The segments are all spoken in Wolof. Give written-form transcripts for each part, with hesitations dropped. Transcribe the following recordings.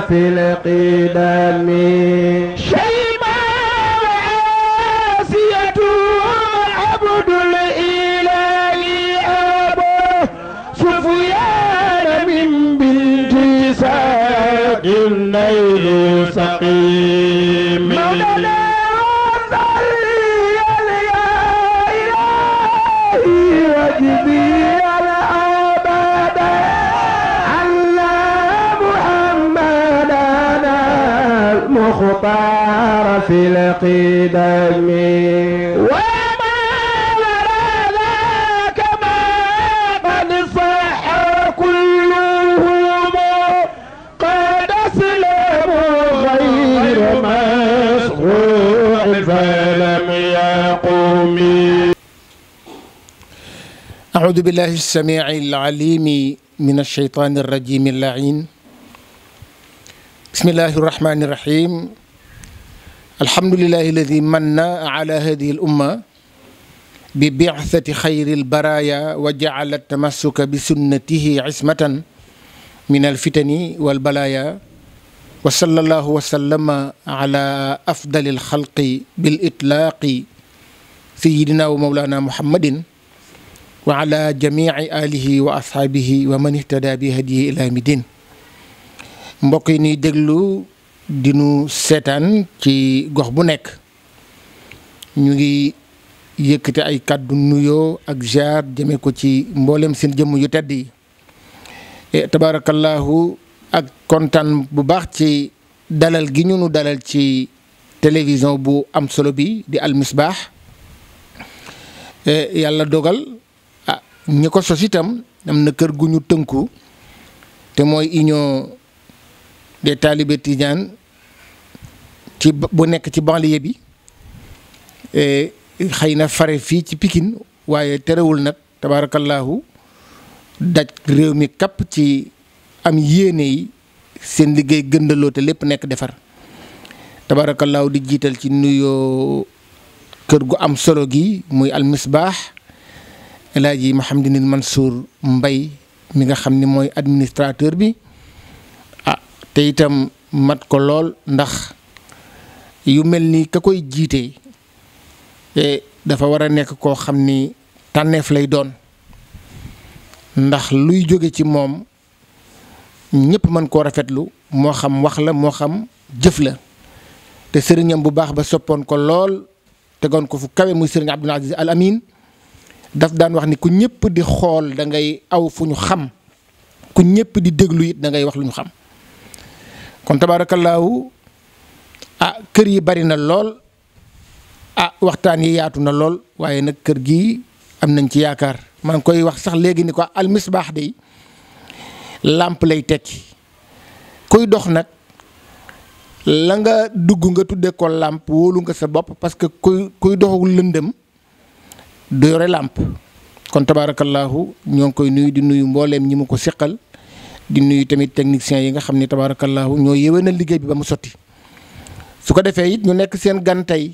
في القدم شيماء وعاسية عبد الإله أبو سفيان من بنت ساق النيل سقيم مولانا صلي يا إلهي وجبي الأبد على محمدنا المختار في القدم وما وراء ذاك ما قد صح كلهم قد أسلموا غير مسروع فلم يقوم. أعوذ بالله السميع العليم من الشيطان الرجيم اللعين. بسم الله الرحمن الرحيم. الحمد لله الذي من على هذه الأمة ببعثة خير البرايا وجعل التمسك بسنته عصمة من الفتن والبلايا وصلى الله وسلم على أفضل الخلق بالإطلاق سيدنا ومولانا محمد وعلى جميع آله وأصحابه ومن اهتدى بهديه إلى يوم الدين. mbokk yi ñuy déglu di nu seetaan ci gox bu nekk ñu ngi yëkkati ay kàddu nuyoo ak ziar jëme ko ci mboolem seen jëmm yu tedd yi tabarakallahu ak kontaan bu baax ci dalal gi ñu nu dalal ci télévision bu am solo bi di Al Misbah. Yàlla dogal ñi ko sos itam am na kër gu ñu tënku te mooy union des talibés tidiane ci bu nekk ci banlieue bi xëy na fare fii ci Pikine waaye terewul nag tabarakallahu daj réew mi kapp ci am yéene yi seen liggéey gëndaloo te lépp nekk defar tabarakallahu di jiital ci nuyoo kër gu am solo gi muy Al Misbah El Hadji Mouhamadinil Mansour Mbaye mi nga xam ni mooy administrateur bi te itam mat ko lool ndax yu mel ni ka koy jiite dafa war a nekk koo xam ni tànneef lay doon ndax luy jóge ci moom ñëpp mën koo rafetlu moo xam wax la moo xam jëf la te sëriñam bu baax ba soppoon ko lool tegoon ko fu kawe muy sëriñ Abdoul Aziz Al Amin daf daan wax ni ku ñëpp di xool da ngay aw fu ñu xam ku ñëpp di déglu it da ngay wax lu ñu xam kon tabaarakallaahu kër yi bari na lool waxtaan yi yaatu na lool waaye nag kër gi am nañ ci yaakaar maa ngi koy wax sax léegi ni ko Al Misbah day làmp lay tekki kuy dox nag la nga dugg nga tudde ko làmp wóolu nga sa bopp parce que kuy doxul lëndëm du yore làmp kon tabaarakallaahu ñoo ngi koy nuyu di nuyu mbooleem ñi mu ko seqal di nuyu tamit techniciens yi nga xam ne tabaarakallaahu ñoo yéwénal liggéey bi ba mu sotti su ko defee it ñu nekk seen gan tey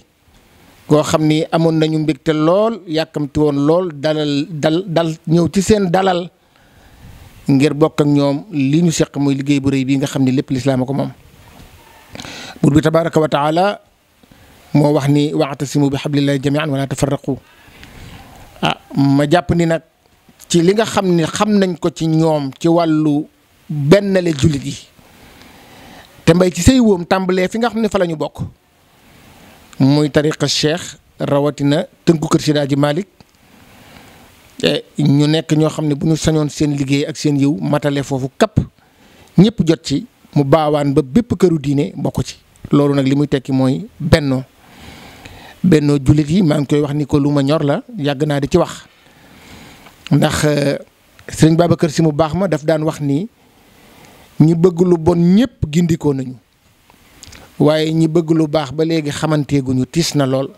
koo xam ni amoon nañu mbégte lool yàkkamti woon lool dal ñëw ci seen dalal ngir bokk ak ñoom li ñu seq muy liggéey bu rëy bii nga xam ne lépp lislaam ko moom. buur bi tabaaraka wa taala moo wax ni wa'tasimu bi hablillahi jami'an wala tafarraqu ma jàpp ni nag ci li nga xam ni xam nañ ko ci ñoom ci wàllu bennale jullit yi te mbay ci say wóom tàmbalee fi nga xam ne fa la ñu bokk muy tariqa cheikh rawatina tënku kër Seydi Hadji Malick ñu nekk ñoo xam ne bu ñu sañoon seen liggéey ak seen yiw matale foofu kapp ñëpp jot ci mu baawaan ba bépp këru diine bokk ci loolu nag li muy tekki mooy bennoo jullit yi maa ngi koy wax ni ko lu ma ñor la yàgg naa di ci wax ndax sëriñ Babacar Sy mu baax ma daf daan wax ni ñi bëgg lu bon ñëpp gindikoo nañu waaye ñi bëgg lu baax ba léegi xamanteeguñu tiis na lool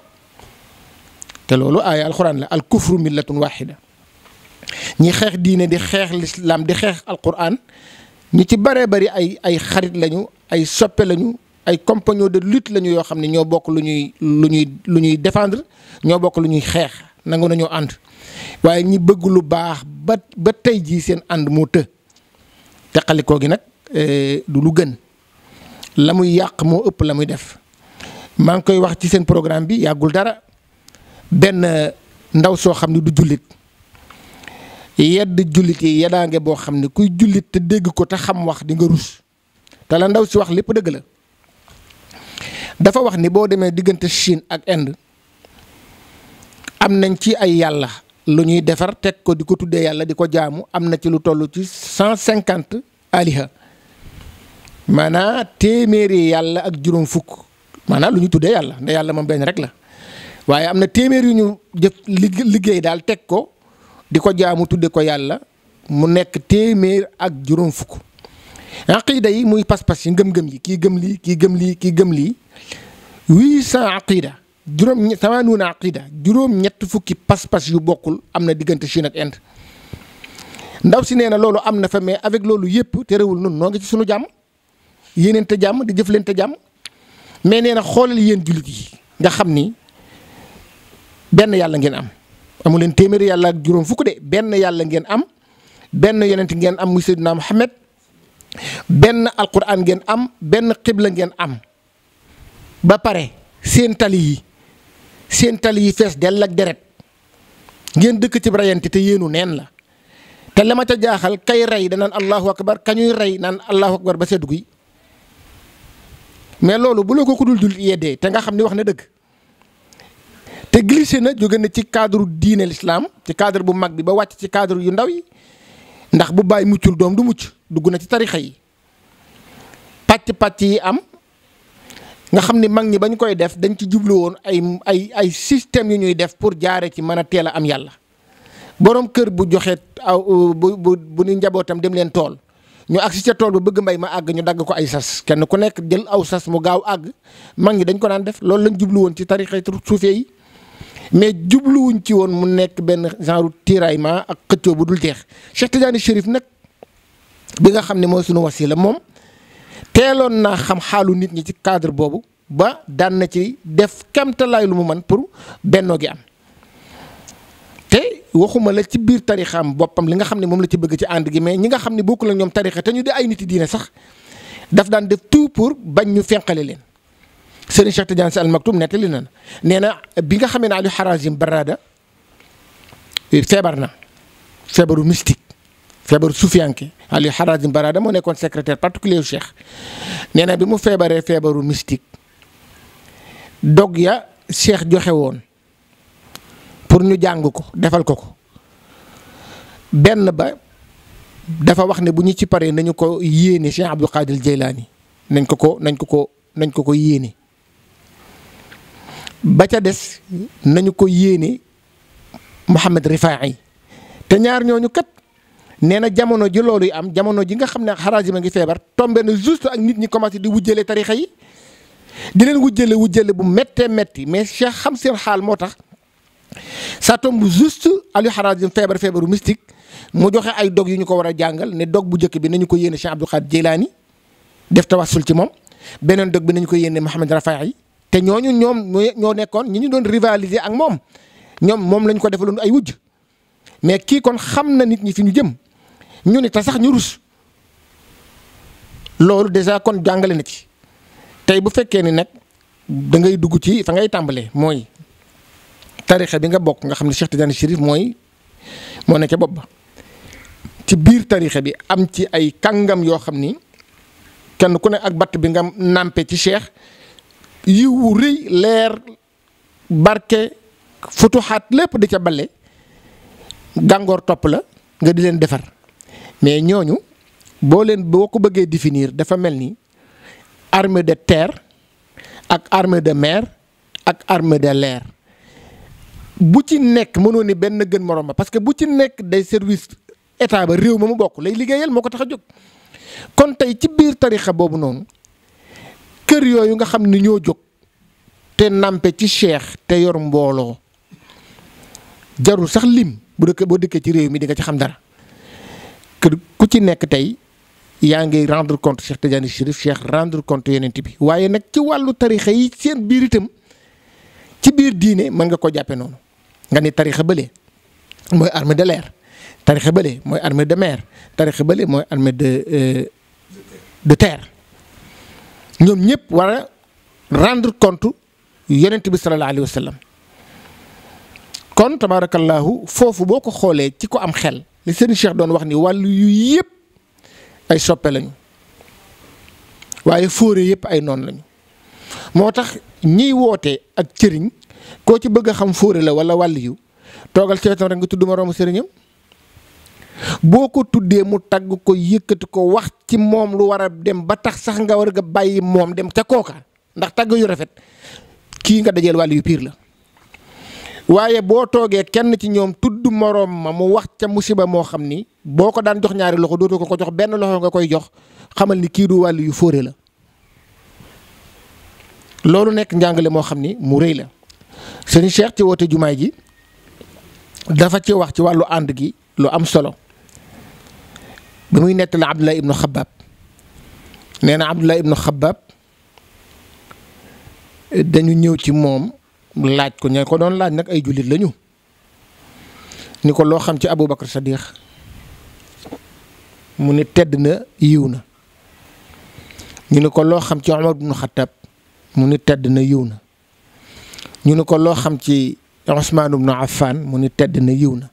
te loolu aaya alxuraan la al kufru millatun wahida ñi xeex diine di xeex lislaam di xeex alxuraan ñi ci baree bari ay xarit lañu ay soppe lañu ay compagnons de lutte lañu yoo xam ne ñoo bokk lu ñuy défendre ñoo bokk lu ñuy xeex nangu nañoo ànd waaye ñi bëgg lu baax ba tey jii seen ànd moo të teqalikoo gi nag du lu gën la muy yàq moo ëpp la muy def. maa ngi koy wax ci seen programme bi yàggul dara benn ndaw soo xam ne du jullit yedd jullit yi yeddaange boo xam ne kuy jullit te dégg ko te xam wax di nga rus te la ndaw si wax lépp dëgg la. dafa wax ni boo demee diggante Chine ak Inde am nañ ci ay yàlla lu ñuy defar teg ko di ko tuddee yàlla di ko jaamu am na ci lu toll ci 150 aliha maanaam téeméeri yàlla ak juróom fukk maanaam lu ñu tuddee yàlla ndax yàlla moom benn rek la waaye am na téeméer yu ñu jëf liggéey daal teg ko di ko jaamu tudde ko yàlla mu nekk téeméer ak juróom fukk. aqida yi muy pas-pas yi ngëm-ngëm yi kii gëm lii kii gëm lii kii gëm lii 800 aqida tamanuuna aqida juróom-ñett fukki pas-pas yu bokkul am na diggante Chine ak Inde. ndaw si nee na loolu am na fa mais avec loolu yëpp terewul nun noo ngi ci sunu jàmm yéeneente jàmm di jëflante jàmm mais nee na xoolal yéen jullit yi nga xam ni benn yàlla ngeen am amu leen téeméeri yàlla ak juróom fukk de benn yàlla ngeen am benn yonent ngeen am muy Seydina Muhammad benn alquran ngeen am benn xibla ngeen am ba pare seen tali yi fees dell ak deret ngeen dëkk ci rayante te yéenu neen la te la ma ca jaaxal kay rey danaan allahu akbar kañuy rey naan allahu akbar ba seddu gi mais loolu bu la ko ku dul dul yeddee te nga xam ni wax na dëgg te glissé na jóge na ci cadre diine l'islam ci cadre bu mag bi ba wàcc ci cadre yu ndaw yi ndax bu bàyyi muccul doom du mucc dugg na ci tarixa yi pàcc yi am nga xam ni mag ñi bañ koy def dañ ci jublu woon ay système yu ñuy def pour jaare ci mën a teel a am yàlla borom kër bu joxe aw bu ni njabootam dem leen tool ñu agsi ca tool ba bëgg mbay ma àgg ñu dagg ko ay sas kenn ku nekk jël aw sas mu gaaw àgg mag ñi dañ ko daan def loolu lañ jublu woon ci tarixa suufee yi mais jubluwuñ ci woon mu nekk benn genre tiraillement ak xëccoo bu dul jeex. Cheikh Tidiane Chérif nag bi nga xam ne mooy sunu wasila moom teeloon naa xam xaalu nit ñi ci cadre boobu ba daan na ci def kemtalaay lu mu man pour bennoo gi am te waxuma la ci biir tarixaam boppam li nga xam ne moom la ci bëgg ci ànd gi mais ñi nga xam ne bokkul ak ñoom tarixa te ñu di ay nit yi diine sax daf daan def tout pour bañ ñu fenqale leen. Serigne Cheikh Tidiane Sy Al Maktoum nettali na nee na bi nga xamee ne Aliou Harazim Barada feebar na feebaru mystique feebaru sufiyanke Aliou Harazim Barada moo nekkoon secrétaire particulier yu Cheikh nee na bi mu feebaree feebaru mystique dog ya Cheikh joxe woon pour ñu jàng ko defal ko benn ba dafa wax ne bu ñu ci paree nañu ko yéene Cheikh Abdou Qadir Jeylaani nañ ko yéene. ba ca des nañu ko yéene Mouhamed Rifaa'i te ñaar ñooñu kat nee na jamono ji loolu yi am jamono ji nga xam ne Harazim a ngi feebar tombé na juste ak nit ñi commencé di wujjale tarixa yi di leen wujjale bu méttee métti mais Cheikh xam seen xaal moo tax ça tombe juste Aliou Harazim feebaru mystique mu joxe ay dog yu ñu ko war a jàngal ne dog bu njëkk bi nañu ko yéene Cheikh Abdou Qadir Jeylaani def tawassul ci moom beneen dog bi nañu ko yéene Mouhamed Rifaa'i te ñooñu ñoo nekkoon ñi ñu doon rivaliser ak moom lañ ko defaloon ay wujj mais kii kon xam na nit ñi fi ñu jëm ñu ni te sax ñu rus loolu déjà kon jàngale na ci tey bu fekkee ni nag da ngay dugg ci fa ngay tàmbalee mooy tarixa bi nga bokk nga xam ne Cheikh Tidiane Chérif moo ne ca bopp ba ci biir tarixa bi am ci ay kàngam yoo xam ni kenn ku ne ak batt bi nga nàmpe ci Cheikh yiwu rëy leer barke futuxaat lépp di ca bale gàngoor topp la nga di leen defar mais ñooñu boo ko bëggee définir dafa mel ni armée de terre ak armée de mer ak armée de l'air bu ci nekk mënoo ni benn gën morom ba parce que bu ci nekk day service état ba réew ma mu bokk lay liggéeyal moo ko tax a jóg kon tey ci biir tarixa boobu noonu kër yooyu nga xam ni ñoo jóg te nampe ci Cheikh te yor mbooloo jarul sax lim boo dëkkee ci réew mi di nga ci xam dara kër ku ci nekk tey yaa ngi rendre compte Cheikh Tidiane Chérif Cheikh rendre compte yonent bi waaye nag ci wàllu tarixa yi seen biir itam ci biir diine mën nga ko jàppe noonu nga ni tarixa bële mooy armée de l'air tarixa bële mooy armée de mer tarixa bële mooy armée de terre ñoom ñëpp war a rendre compte yonent bi sallallahu alayhi wa sallam. kon tabaarakallaahu foofu boo ko xoolee ci ko am xel li sëriñ Cheikh doon wax ni wàllu yu yëpp ay soppe lañu waaye fóore yëpp ay noon lañu. moo tax ñiy woote ak cëriñ koo ci bëgg a xam fóore la wala wàll yu toogal ci wetam rek nga tudd moroomu sëriñam boo ko tuddee mu tagg ko yëkkati ko wax ci moom lu war a dem ba tax sax nga war a bàyyi moom dem ca kooka ndax tagg yu rafet kii nga dajeel wàll yu piir la. waaye boo toogee kenn ci ñoom tudd moroom ma mu wax ca musiba moo xam ni boo ko daan jox ñaari loxo dootoo ko jox benn loxo nga koy jox xamal ni kii du wàll yu fóore la. loolu nekk njàngale moo xam ni mu rëy la sëriñ Cheikh ci woote jumaay ji dafa ci wax ci wàllu ànd gi lu am solo ba muy nettali Abdullah ibnu Xabaab nee na Abdullah ibnu Xabaab dañu ñëw ci moom laaj ko ña ko doon laaj nag ay jullit lañu ni ko loo xam ci Aboubacar Sadiq mu ni tedd na yiw na ñu ne ko loo xam ci Omar ibnu Xattaab mu ni tedd na yiw na ñu ne ko loo xam ci Usmaan ibnu Affaan mu ni tedd na yiw na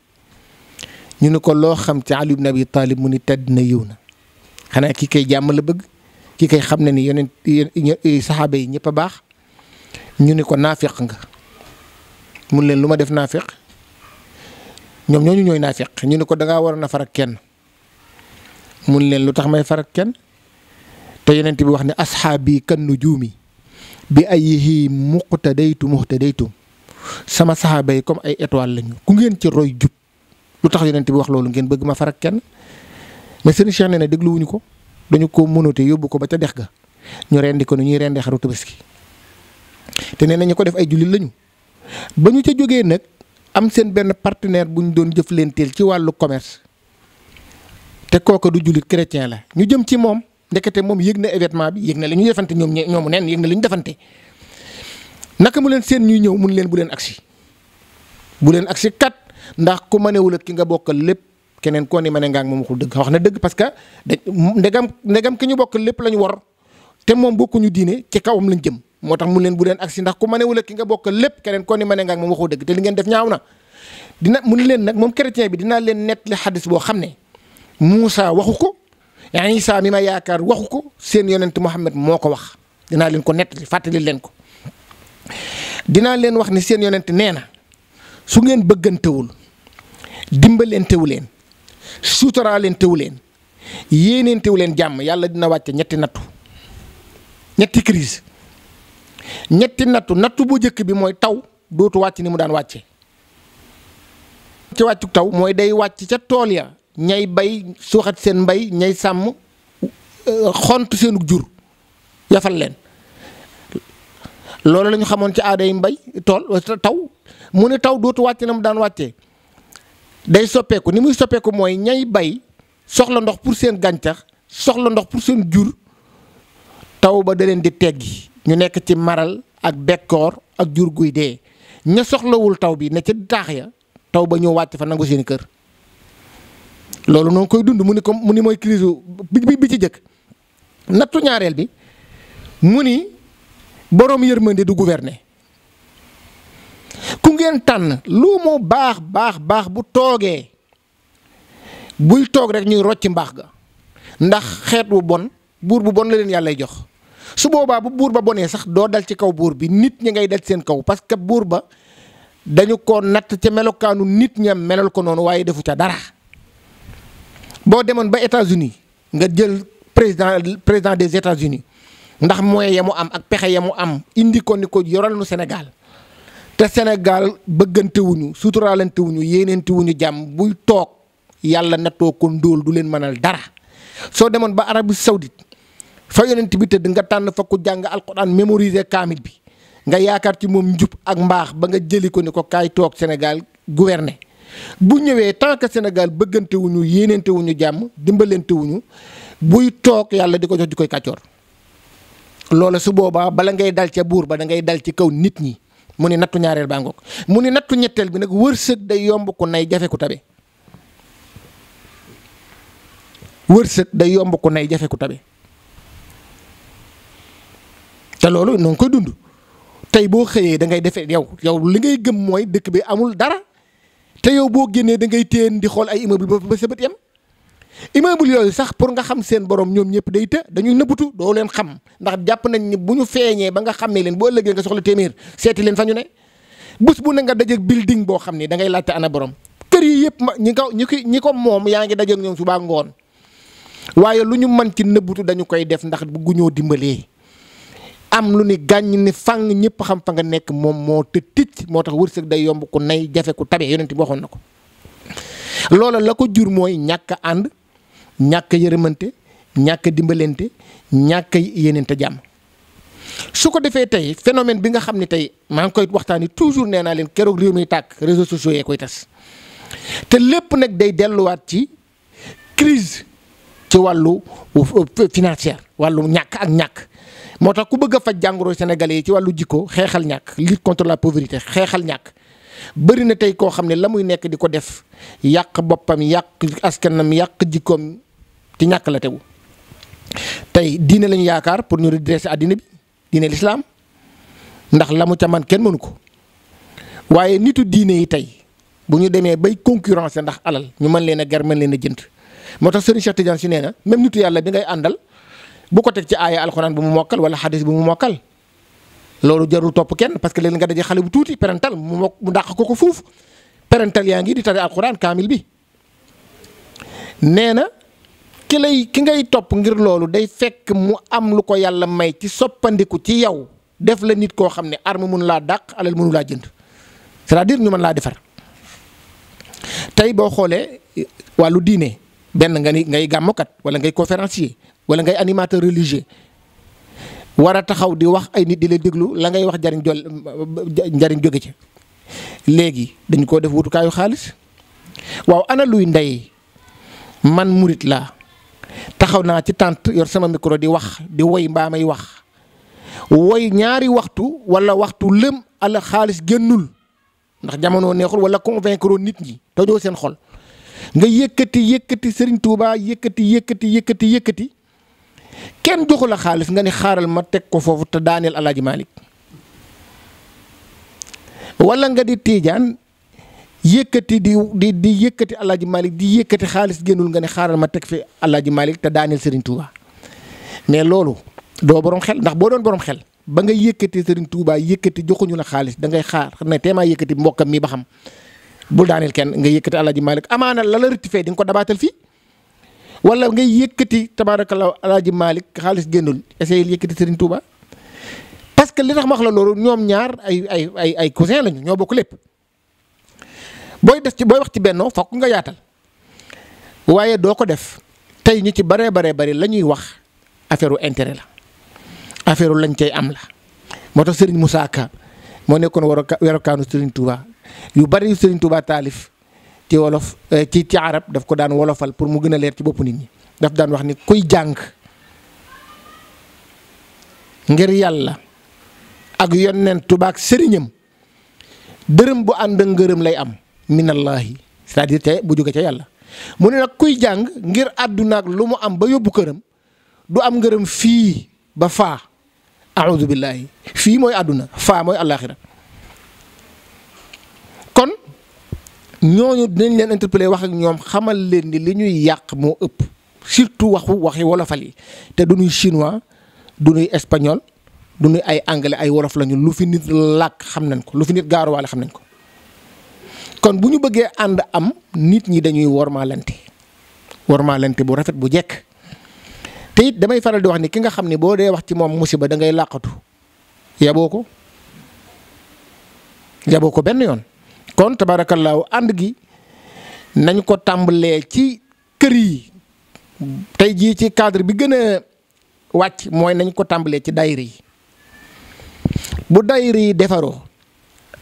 ñu ne ko loo xam ci Ali ibnu Abi Taalib mu ni tedd na yiw na xanaa kii kay jàmm la bëgg kii kay xam ne ni yonent saxaaba yi ñëpp a baax ñu ne ko naafiq nga mun leen lu ma def naafiq ñoom ñooñu ñooy naafiq ñu ne ko dangaa waroon a far ak kenn mun leen lu tax may far ak kenn te yonent bi wax ne asxaabi kan nujuumi bi ayyihi muqtadaytum sama saxaaba yi comme ay étoile lañu ku ngeen ci roy jub lu tax yonent bi wax loolu ngeen bëgg ma far ak kenn mais sëriñ Cheikh nee na dégluwuñu ko dañu ko mënatee yóbbu ko ba ca dex ga ñu rendi ko ni ñuy rendi xaru Tabaski te nee na ñu ko def ay jullit lañu ba ñu ca jógee nag am seen benn partenaire bu ñu doon jëflanteel ci wàllu commerce te kooka du jullit chrétien la ñu jëm ci moom ndekete moom yëg na événement bi yëg na la ñu defante ñoomu neen yëg na la ñu defante naka mu leen seen ñuy ñëw mun leen bu leen agsi kat ndax ku mënewul ak ki nga bokkal lépp keneen koo ni ma ne ngaa moom waxul dëgg wax na dëgg parce que ndegam ki ñu bokkal lépp la ñu war te moom bokkuñu diine ci kawam lañ jëm moo tax mun leen bu leen agsi ndax ku mënewul ak ki nga bokkal lépp keneen koo ni ma ne ngaa moom waxul dëgg te li ngeen def ñaaw na mun leen nag moom chrétien bi dinaa leen nettali xadis boo xam ne Muusa waxu ko Isa mi ma yaakaar waxu ko seen yonent Muhammad moo ko wax dinaa leen ko nettali fàttali leen ko dinaa leen wax ni seen yonent nee na su ngeen bëggantewul dimbalentewu leen suutaraalentewu leen yéeneentewu leen jàmm yàlla dina wàcce ñetti crise ñetti nattu bu njëkk bi mooy taw dootu wàcc ni mu daan wàcce ci wàccu taw mooy day wàcc ca tool ya ñay bay suuxat seen mbay ñay sàmm xont seenu jur yafal leen loolu la ñu xamoon ci aaday mbay tool taw mu ne taw dootu wàcc na mu daan wàccee day soppeeku ni muy soppeeku mooy ñay bay soxla ndox pour seen gàncax soxla ndox pour seen jur taw ba da leen di teggi ñu nekk ci maral ak bekkoor ak jur guy dee ña soxlawul taw bi ne ca taax ya taw ba ñëw wàcc fa nangu seeni kër loolu noonu koy dund mu ni mooy crise bi ci jëkk nattu ñaareel bi mu ni boroom yërmande du gouverner ku ngeen tànn lu mu baax bu toogee buy toog rek ñuy rocci mbaax ga ndax xeet wu bon buur bu bon la leen yàllay jox su boobaa bu buur ba bonee sax doo dal ci kaw buur bi nit ñi ngay dal seen kaw parce que buur ba dañu ko natt ca melokaanu nit ña melal ko noonu waaye defu ca dara boo demoon ba États-Unis nga jël président des États-Unis ndax moyen ya mu am ak pexe ya mu am indi ko ni ko yoral nu Sénégal te Sénégal bëggantewuñu suturaalantewuñu yéeneentewuñu jàmm buy toog yàlla nattoo ko ndóol du leen mënal dara soo demoon ba Arabie Saoudite fa yonent bi tëdd nga tànn fa ku jàng alquran mémoriser kaamil bi nga yaakaar ci moom njub ak mbaax ba nga jëli ko ni ko kaay toog Sénégal gouverner bu ñëwee tant que Sénégal bëggantewuñu yéeneentewuñu jàmm dimbalantewuñu buy toog yàlla di ko jox di koy kàccoor loola su boobaa bala ngay dal ca buur ba da ngay dal ci kaw nit ñi mu ni nattu ñaareel baa ngoog mu ni nattu ñetteel bi nag wërsëg day yomb ku nay jafe ku tabe wërsëg day yomb ku nay jafe ku tabe te loolu noo ngi koy dund tey boo xëyee da ngay defee yow li ngay gëm mooy dëkk bi amul dara te yow boo génnee da ngay téen di xool ay immeuble ba sa bët yem. immeuble yooyu sax pour nga xam seen borom ñoom ñëpp day dañuy nëbbutu doo leen xam ndax jàpp nañ ni bu ñu feeñee ba nga xàmmee leen boo ëllëgee nga soxla téeméer seeti leen fa ñu ne bés bu ne nga dajeeg building boo xam ni da ngay laajte ana borom kër yi yëpp ñi ko moom yaa ngi dajeeg ñoom suba ngoon waaye lu ñu mën ci nëbbutu dañu koy def ndax bëgguñoo dimbalee am lu ni gàññ ni fang ñëpp xam fa nga nekk moom moo te ticc moo tax wërsëg day yomb ku nay jafe ku tabe yonent bi waxoon na ko loola la ko jur mooy ñàkk ànd ñàkk yërëmante ñàkk dimbalante ñàkk yéenante jàmm su ko defee tey phénomène bi nga xam ne tey maa ngi koy waxtaani toujours nee naa leen keroog réew mi tàkk réseaux sociaux yee koy tas te lépp nag day delluwaat ci crise ci wàllu financière wàllu ñàkk ak ñàkk moo tax ku bëgg a faj jàngoro sénégalais yi ci wàllu jikko xeexal ñàkk lutte contre la pauvreté xeexal ñàkk bëri na tey koo xam ne la muy nekk di ko def yàq boppam yàq askanam yàq jikkoom ci ñàkk la tegu tey diine lañu yaakaar pour ñu redresser àddina bi diine l'islam ndax la mu ca man kenn mënu ko waaye nitu diine yi tey bu ñu demee bay concurrence ndax alal ñu mën leen a ger mën leen a jënd moo tax Serigne Cheikh Tidiane si nee na même nitu yàlla bi ngay àndal bu ko teg ci aaya alxuraan bu mu mokkal wala xadis bu mu mokkal loolu jarul topp kenn parce que léegi nga daje xale bu tuuti parental mu dàq ko fuuf parental yaa ngi di tari alxuraan kaamil bi nee na ki ngay topp ngir loolu day fekk mu am lu ko yàlla may ci soppandiku ci yow def la nit koo xam ne arme mënu laa dàq alal mënu laa jënd c'est-à-dire ñu mën laa defar tey boo xoolee wàllu diine benn nga ni ngay gàmmokat wala ngay conférencier wala ngay animateur religieux war a taxaw di wax ay nit di la déglu la ngay wax njariñ jóge ci léegi dañ koo def wutukaayu xaalis waaw ana luy ndey man murit laa taxaw naa ci tànt yor sama micro di wax di woy mbaa may wax woy ñaari waxtu wala waxtu lëm ala xaalis génnul ndax jamono neexul wala convaincre nit ñi tojoo seen xol nga yëkkati Serigne Touba yëkkati kenn joxu la xaalis nga ni xaaral ma teg ko foofu te daaneel Alaaji Malick wala nga di tiijaan yëkkati di yëkkati Alaaji Malick di yëkkati xaalis génnul nga ne xaaral ma teg fi Alaaji Malick te daaneel Serigne Touba mais loolu doo borom xel ndax boo doon borom xel ba nga yëkkati Serigne Touba yëkkati joxuñu la xaalis da ngay xaar ne teemaa yëkkati mbokkam mi ba xam bul daaneel kenn nga yëkkati Alaaji Malick amaana la rectifié di nga ko dabaatal fii wala ngay yëkkati tabaarakallaa Alaaji Malick xaalis génnul essayé yëkkati Serigne Touba parce que li tax ma wax la loolu ñoom ñaar ay cousin lañu ñoo bokk lépp. booy wax ci bennoo fokk nga yaatal waaye doo ko def tey ñu ci baree la ñuy wax affaire intérêt la affaire lañ cay am la moo tax Serigne Moussa Ka moo nekkoon werokaanu Serigne Touba yu bari yu Serigne Touba taalif ci wolof ci arab daf ko daan wolofal pour mu gën a leer ci boppu nit ñi daf daan wax ni kuy jàng ngir yàlla ak yonent Touba ak sëriñam dërëm bu ànd ngërëm lay am. minallahi c'est-à-dire te bu jóge ca yàlla mu ne nag kuy jàng ngir àdduna ak lu mu am ba yóbbu këram du am ngërëm fii ba faa a'udhu billahi fii mooy àdduna faa mooy àllaaxira kon ñooñu dinañ leen interpeller wax ak ñoom xamal leen ni li ñuy yàq moo ëpp surtout waxi wolofal yi te du ñuy chinois du ñuy espagnol du ñuy ay anglais ay wolof lañu lu fi nit làkk xam nañ ko lu fi nit gaaruwaale xam nañ ko. kon bu ñu bëggee ànd am nit ñi dañuy wormaalante bu rafet bu jekk te it damay faral di wax ni ki nga xam ne boo dee wax ci moom musiba da ngay làqatu yaboo ko benn yoon. kon tabaarakallaahu ànd gi nañ ko tàmbalee ci kër yi tey jii ci cadre bi gën a wàcc mooy nañ ko tàmbalee ci daayira yi bu daayira yi defaroo.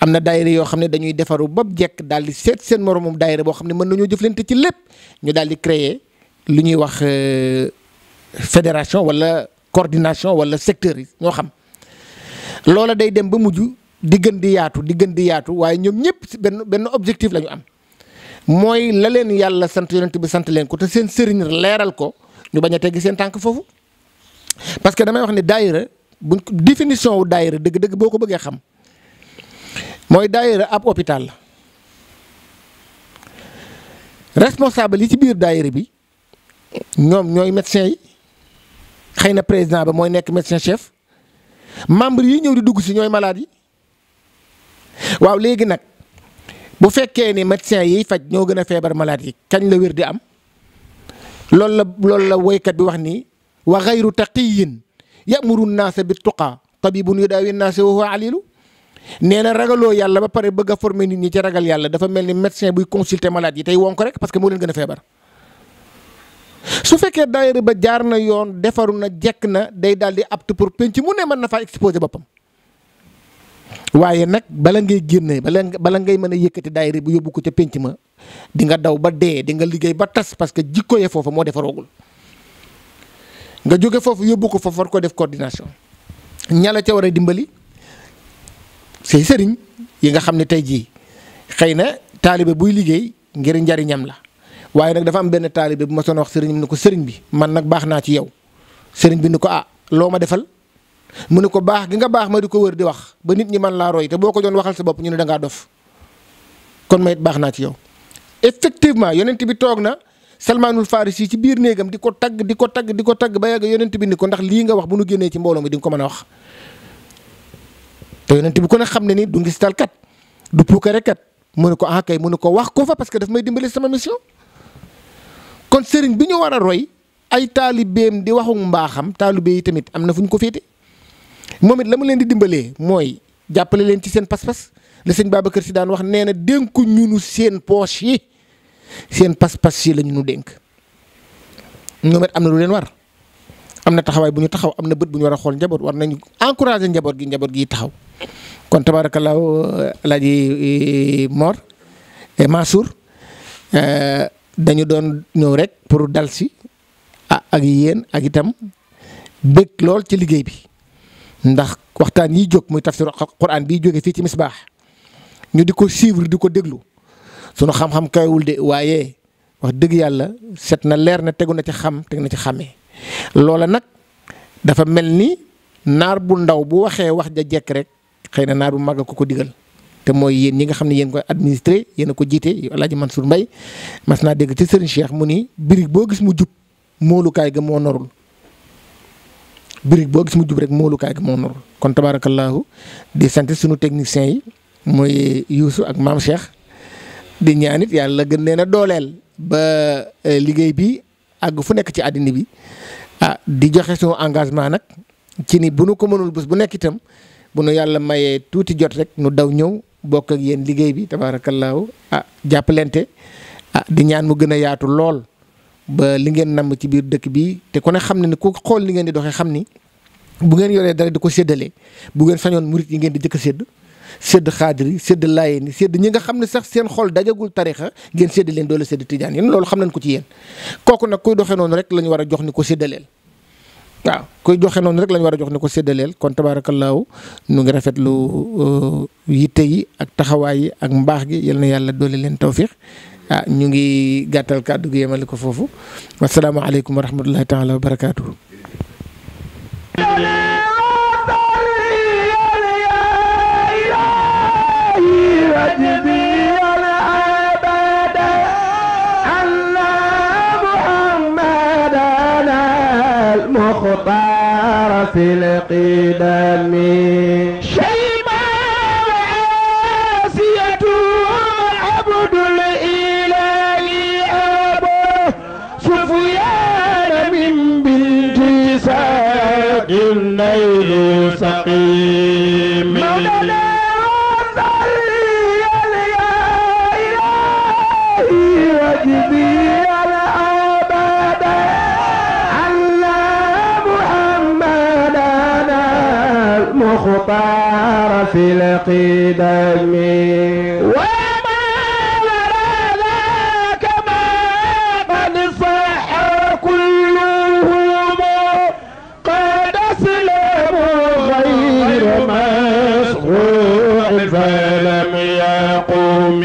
am na daayira yoo xam ne dañuy defaru ba jekk daal di seet seen moromum daayira boo xam ne mën nañoo jëflante ci lépp ñu daal di créer lu ñuy wax fédération wala coordination wala secteur yi ñoo xam loola day dem ba mujj di gën di yaatu waaye ñoom ñëpp benn objectif la ñu am mooy la leen yàlla sant yonent bi sant leen ko te seen sëriñ leeral ko ñu bañ a teggi seen tànk foofu parce que damay wax ne daayira buñ définition wu daayira dëgg-dëgg boo ko bëggee xam mooy daayira ab hôpital la responsable yi ci biir daayira bi ñoom ñooy médecin yi xëy na président ba mooy nekk médecin chef membre yi ñëw di dugg si ñooy malade yi waaw léegi nag bu fekkee ni médecin yiy faj ñoo gën a feebar malade yi kañ la wér di am loolu la woykat bi wax ni wa xayru taqiyin yamuru naasa bi tuqaa tabibun yudaawi naasa wa huwa alilu nee na ragaloo yàlla ba pare bëgg a former nit ñi ci ragal yàlla dafa mel ni médecin buy consulter malade yi tey won ko rek parce que moo leen gën a feebar. su fekkee daayira ba jaar na yoon defaru na jekk na day daal di apte pour penc mu ne mën na faa exposer boppam waaye nag bala ngay génne bala ngay mën a yëkkati daayira bu yóbbu ko ca penc ma di nga daw ba dee di nga liggéey ba tas parce que jikko yee foofu moo defaroogul nga jóge foofu yóbbu ko foofu war ko def coordination ñala ca war a dimbali say sëriñ yi nga xam ne tey jii xëy na taalibe buy liggéey ngir njariñam la waaye nag dafa am benn taalibe bu ma soon wax sëriñ ni ko sëriñ bi man nag baax naa ci yow sëriñ bi ni ko loo ma defal mu ne ko baax gi nga baax ma di ko wër di wax ba nit ñi man laa roy te boo ko doon waxal sa bopp ñu ne da ngaa dof kon ma it baax naa ci yow. effectivement yonent bi toog na Salmaanul Farisi ci biir néegam di ko tagg ba yàgg yonent bi ni ko ndax lii nga wax bu nu génnee ci mbooloo mi di nga ko mën a wax. te yonent bi ko ne xam ne ni du ngistal kat du puukare kat mu ne ko kay mu ne ko wax ko fa parce que daf may dimbali sama mission. kon sëriñ bi ñu war a roy ay taalibeem di waxu mbaaxam taalibe yi tamit am na fu ñu ko féete moom it la mu leen di dimbalee mooy jàppale leen ci seen pas-pas la sëñ Babacar Si daan wax nee na dénku ñunu seen poche yi seen pas-pas yi la ñu nu dénk ñoom it am na lu leen war am na taxawaay bu ñu taxaw am na bët bu ñu war a xool njaboot war nañu encourager njaboot gi taxaw kon tabaarakallaahu Alaaji Mor Mansour dañu doon ñëw rek pour dal si ak yéen ak itam bëgg lool ci liggéey bi ndax waxtaan yi jóg muy tafsir Quran bii jóge fii ci Misbah ñu di ko suivre di ko déglu sunu xam-xam kawul de waaye wax dëgg yàlla set na leer na tegu na ci teg na ci xàmmee loola nag dafa mel ni naar bu ndaw bu waxee wax ja jekk rek xëy na naar bu mag ko digal te mooy yéen ñi nga xam ne yéen koy administré yéen a ko jiite yow El Hadj Mansour Mbaye mas naa dégg ci Serigne Cheikh mu ni birig boo gis mu jub moolukaay ga moo norul birig boo gis mu jub rek moolukaay ga moo norul kon tabaarakallaahu di sant sunu techniciens yi mooy Youssou ak Maam Cheikh di ñaanit yàlla gën leen a dooleel ba liggéey bi àgg fu nekk ci àddina bi di joxe sunu engagement nag ci ni bu nu ko mënul bés bu nekk itam bu nu yàlla mayee tuuti jot rek nu daw ñëw bokk ak yéen liggéey bi tabaarakallaahu jàppalente di ñaan mu gën a yaatu lool ba li ngeen namm ci biir dëkk bi te ku ne xam ne ni ku xool li ngeen di doxee xam ni bu ngeen yoree dara di ko séddalee bu ngeen sañoon murit yi ngeen di jëkk a sédd xaadir yi sédd laayeen yi sédd ñi nga xam ne sax seen xol dajagul tarixa ngeen sédd leen doole sédd tijaan yéen loolu xam nañ ko ci yéen kooku nag kuy doxee noonu rek la ñu war a jox ni ko séddaleel waaw kuy joxe noonu rek la ñu war a jox ni ko séddaleel kon tabaarakallaahu nu ngi rafetlu yitte yi ak taxawaay yi ak mbaax gi yal na yàlla doole leen tawfiix ñu ngi gàttal kàddu gi yemale ko foofu wasalaamaaleykum wa rahmatullahi taala wa barakaatuhu. المختار في القدم شيماء وعاسية عبد الإله أبو سفيان من بنت ساق النيل سقيم مولانا صلي يا إلهي وجبي المختار في القدم وما وراء ذاك ما قد صح كلهم قد أسلموا غير مسروع فلم يقوم